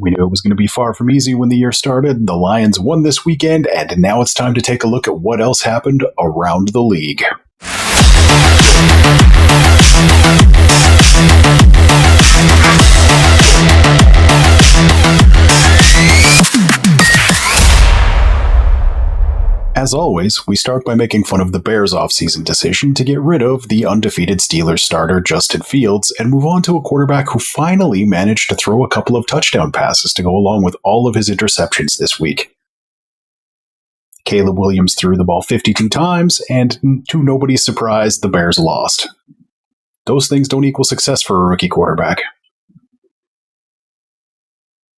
We knew it was going to be far from easy when the year started. The Lions won this weekend, and now it's time to take a look at what else happened around the league. As always, we start by making fun of the Bears' offseason decision to get rid of the undefeated Steelers starter Justin Fields and move on to a quarterback who finally managed to throw a couple of touchdown passes to go along with all of his interceptions this week. Caleb Williams threw the ball 52 times, and to nobody's surprise, the Bears lost. Those things don't equal success for a rookie quarterback.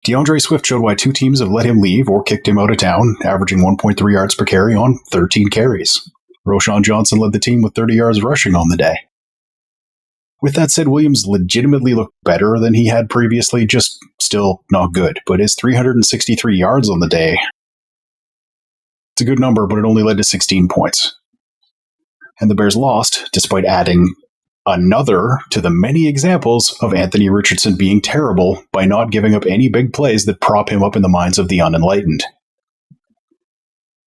DeAndre Swift showed why two teams have let him leave or kicked him out of town, averaging 1.3 yards per carry on 13 carries. Roschon Johnson led the team with 30 yards rushing on the day. With that said, Williams legitimately looked better than he had previously, just still not good. But his 363 yards on the day, it's a good number, but it only led to 16 points. And the Bears lost, despite adding another to the many examples of Anthony Richardson being terrible by not giving up any big plays that prop him up in the minds of the unenlightened.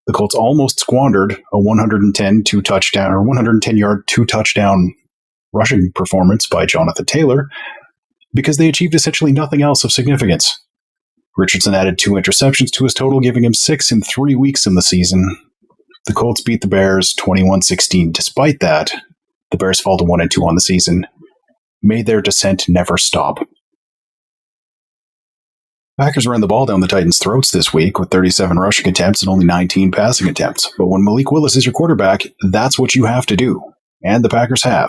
The Colts almost squandered a 110-yard, two-touchdown rushing performance by Jonathan Taylor because they achieved essentially nothing else of significance. Richardson added 2 interceptions to his total, giving him 6 in 3 weeks in the season. The Colts beat the Bears 21-16. Despite that, the Bears fall to 1-2 on the season. May their descent never stop. Packers ran the ball down the Titans' throats this week with 37 rushing attempts and only 19 passing attempts. But when Malik Willis is your quarterback, that's what you have to do. And the Packers have.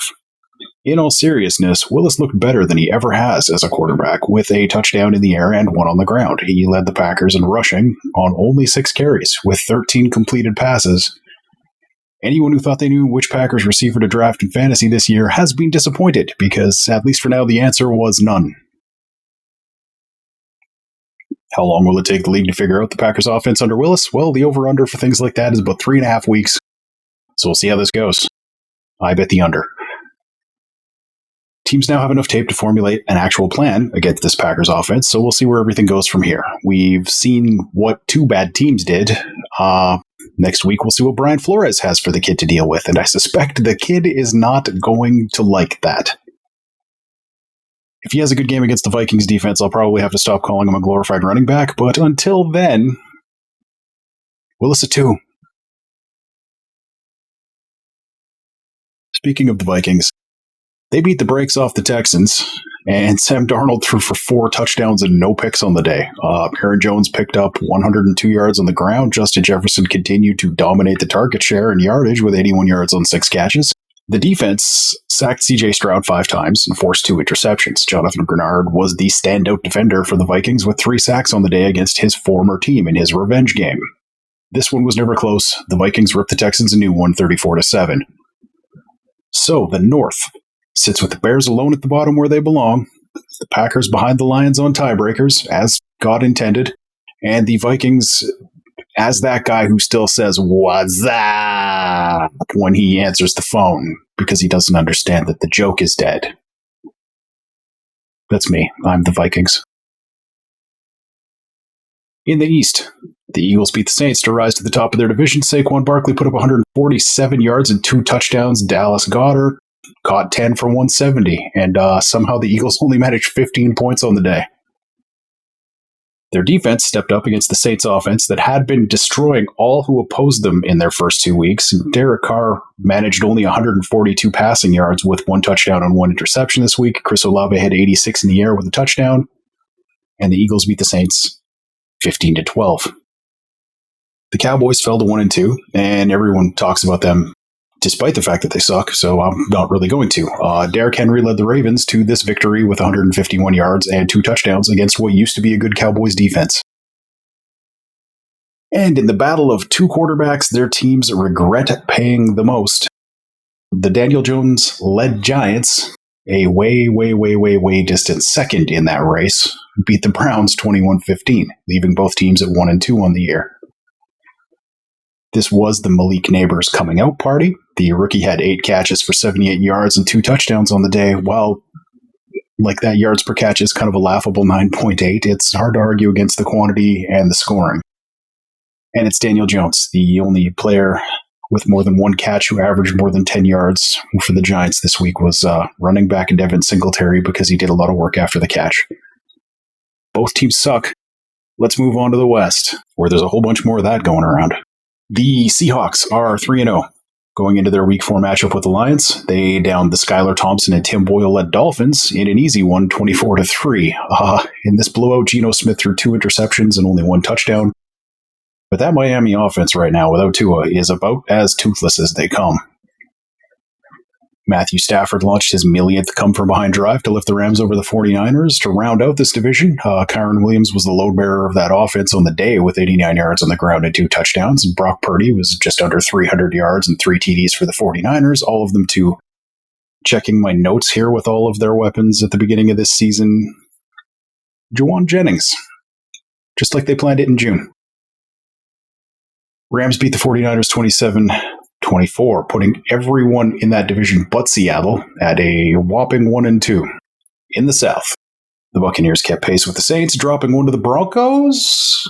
In all seriousness, Willis looked better than he ever has as a quarterback, with a touchdown in the air and 1 on the ground. He led the Packers in rushing on only 6 carries, with 13 completed passes. Anyone who thought they knew which Packers receiver to draft in fantasy this year has been disappointed, because, at least for now, the answer was none. How long will it take the league to figure out the Packers' offense under Willis? Well, the over-under for things like that is about 3.5 weeks, so we'll see how this goes. I bet the under. Teams now have enough tape to formulate an actual plan against this Packers offense, so we'll see where everything goes from here. We've seen what 2 bad teams did. Next week, we'll see what Brian Flores has for the kid to deal with, and I suspect the kid is not going to like that. If he has a good game against the Vikings defense, I'll probably have to stop calling him a glorified running back, but until then, Willis at 2. Speaking of the Vikings, they beat the brakes off the Texans, and Sam Darnold threw for 4 touchdowns and no picks on the day. Aaron Jones picked up 102 yards on the ground. Justin Jefferson continued to dominate the target share and yardage with 81 yards on 6 catches. The defense sacked C.J. Stroud 5 times and forced 2 interceptions. Jonathan Grenard was the standout defender for the Vikings with 3 sacks on the day against his former team in his revenge game. This one was never close. The Vikings ripped the Texans a new one, 34-7. So, the North sits with the Bears alone at the bottom where they belong, the Packers behind the Lions on tiebreakers, as God intended, and the Vikings as that guy who still says, "What's up?" when he answers the phone, because he doesn't understand that the joke is dead. That's me. I'm the Vikings. In the East, the Eagles beat the Saints to rise to the top of their division. Saquon Barkley put up 147 yards and 2 touchdowns. Dallas Goedert caught 10 for 170, and somehow the Eagles only managed 15 points on the day. Their defense stepped up against the Saints offense that had been destroying all who opposed them in their first 2 weeks. Derek Carr managed only 142 passing yards with 1 touchdown and 1 interception this week. Chris Olave had 86 in the air with a touchdown, and the Eagles beat the Saints 15-12. The Cowboys fell to 1-2, and everyone talks about them despite the fact that they suck, so I'm not really going to. Derrick Henry led the Ravens to this victory with 151 yards and 2 touchdowns against what used to be a good Cowboys defense. And in the battle of 2 quarterbacks their teams regret paying the most, the Daniel Jones-led Giants, a way distant second in that race, beat the Browns 21-15, leaving both teams at 1-2 on the year. This was the Malik Neighbors coming out party. The rookie had 8 catches for 78 yards and 2 touchdowns on the day, while like that yards per catch is kind of a laughable 9.8. It's hard to argue against the quantity and the scoring. And it's Daniel Jones, the only player with more than one catch who averaged more than 10 yards for the Giants this week was running back Devin Singletary because he did a lot of work after the catch. Both teams suck. Let's move on to the West, where there's a whole bunch more of that going around. The Seahawks are 3-0. Going into their Week 4 matchup with the Lions, they downed the Skylar Thompson and Tim Boyle-led Dolphins in an easy one, 24-3. In this blowout, Geno Smith threw 2 interceptions and only 1 touchdown. But that Miami offense right now, without Tua, is about as toothless as they come. Matthew Stafford launched his millionth come-from-behind drive to lift the Rams over the 49ers. To round out this division, Kyron Williams was the load bearer of that offense on the day with 89 yards on the ground and 2 touchdowns. And Brock Purdy was just under 300 yards and 3 TDs for the 49ers, all of them to checking my notes here with all of their weapons at the beginning of this season. Juwan Jennings, just like they planned it in June. Rams beat the 49ers 27-24, putting everyone in that division but Seattle at a whopping 1-2. In the South, the Buccaneers kept pace with the Saints, dropping one to the Broncos.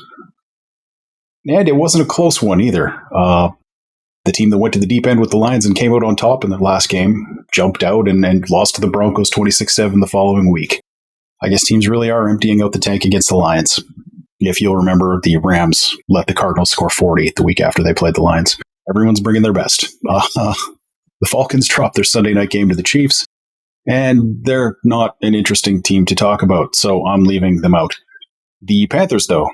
And it wasn't a close one either. The team that went to the deep end with the Lions and came out on top in the last game jumped out and lost to the Broncos 26-7 the following week. I guess teams really are emptying out the tank against the Lions. If you'll remember, the Rams let the Cardinals score 40 the week after they played the Lions. Everyone's bringing their best. The Falcons dropped their Sunday night game to the Chiefs, and they're not an interesting team to talk about, so I'm leaving them out. The Panthers, though,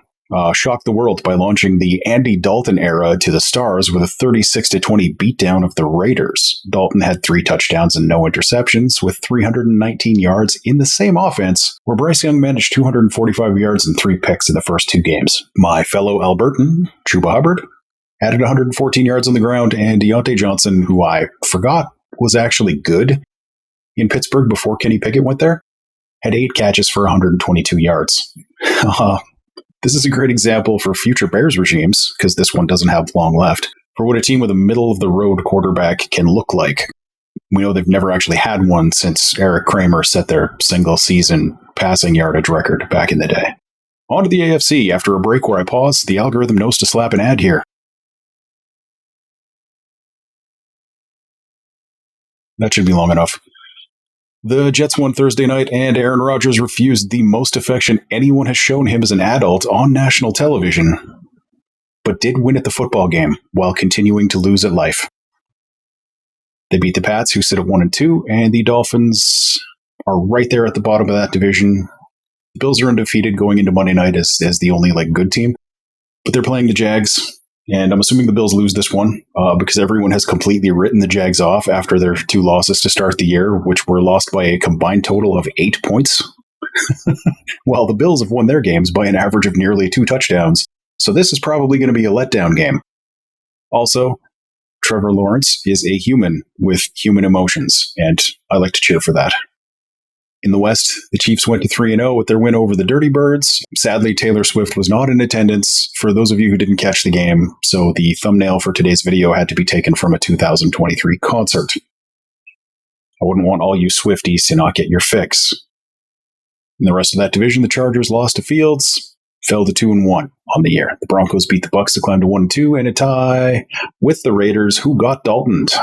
shocked the world by launching the Andy Dalton era to the stars with a 36-20 beatdown of the Raiders. Dalton had 3 touchdowns and no interceptions, with 319 yards in the same offense, where Bryce Young managed 245 yards and 3 picks in the first 2 games. My fellow Albertan, Chuba Hubbard, added 114 yards on the ground, and Deontay Johnson, who I forgot was actually good in Pittsburgh before Kenny Pickett went there, had 8 catches for 122 yards. This is a great example for future Bears regimes, because this one doesn't have long left, for what a team with a middle-of-the-road quarterback can look like. We know they've never actually had one since Eric Kramer set their single-season passing yardage record back in the day. On to the AFC. After a break where I pause, the algorithm knows to slap an ad here. That should be long enough. The Jets won Thursday night, and Aaron Rodgers refused the most affection anyone has shown him as an adult on national television, but did win at the football game while continuing to lose at life. They beat the Pats, who sit at 1-2, and the Dolphins are right there at the bottom of that division. The Bills are undefeated going into Monday night as the only good team, but they're playing the Jags. And I'm assuming the Bills lose this one because everyone has completely written the Jags off after their 2 losses to start the year, which were lost by a combined total of 8 points. While the Bills have won their games by an average of nearly 2 touchdowns. So this is probably going to be a letdown game. Also, Trevor Lawrence is a human with human emotions, and I like to cheer for that. In the West, the Chiefs went to 3-0 with their win over the Dirty Birds. Sadly, Taylor Swift was not in attendance, for those of you who didn't catch the game, so the thumbnail for today's video had to be taken from a 2023 concert. I wouldn't want all you Swifties to not get your fix. In the rest of that division, the Chargers lost to Fields, fell to 2-1 on the year. The Broncos beat the Bucs to climb to 1-2 and a tie with the Raiders, who got Daltoned.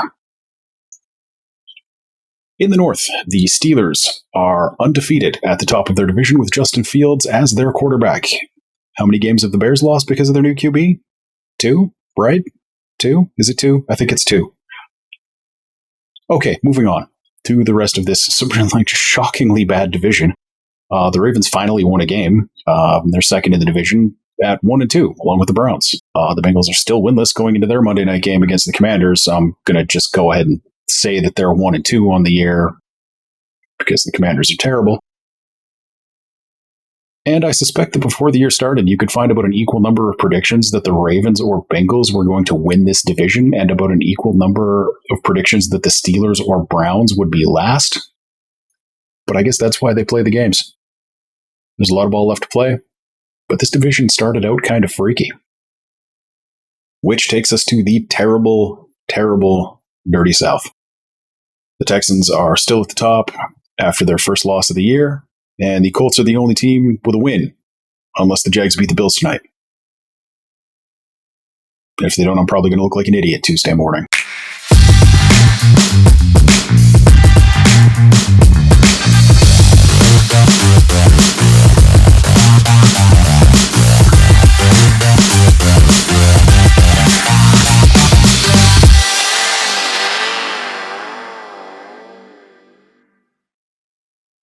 In the North, the Steelers are undefeated at the top of their division with Justin Fields as their quarterback. How many games have the Bears lost because of their new QB? 2, right? 2? Is it 2? I think it's 2. Okay, moving on to the rest of this shockingly bad division. The Ravens finally won a game. They're second in the division at 1-2, along with the Browns. The Bengals are still winless going into their Monday night game against the Commanders. I'm going to just go ahead and say that they're 1-2 on the year because the Commanders are terrible. And I suspect that before the year started, you could find about an equal number of predictions that the Ravens or Bengals were going to win this division and about an equal number of predictions that the Steelers or Browns would be last. But I guess that's why they play the games. There's a lot of ball left to play, but this division started out kind of freaky. Which takes us to the terrible, terrible, dirty South. The Texans are still at the top. after their first loss of the year, and the Colts are the only team with a win, unless the Jags beat the Bills tonight. If they don't, I'm probably going to look like an idiot Tuesday morning.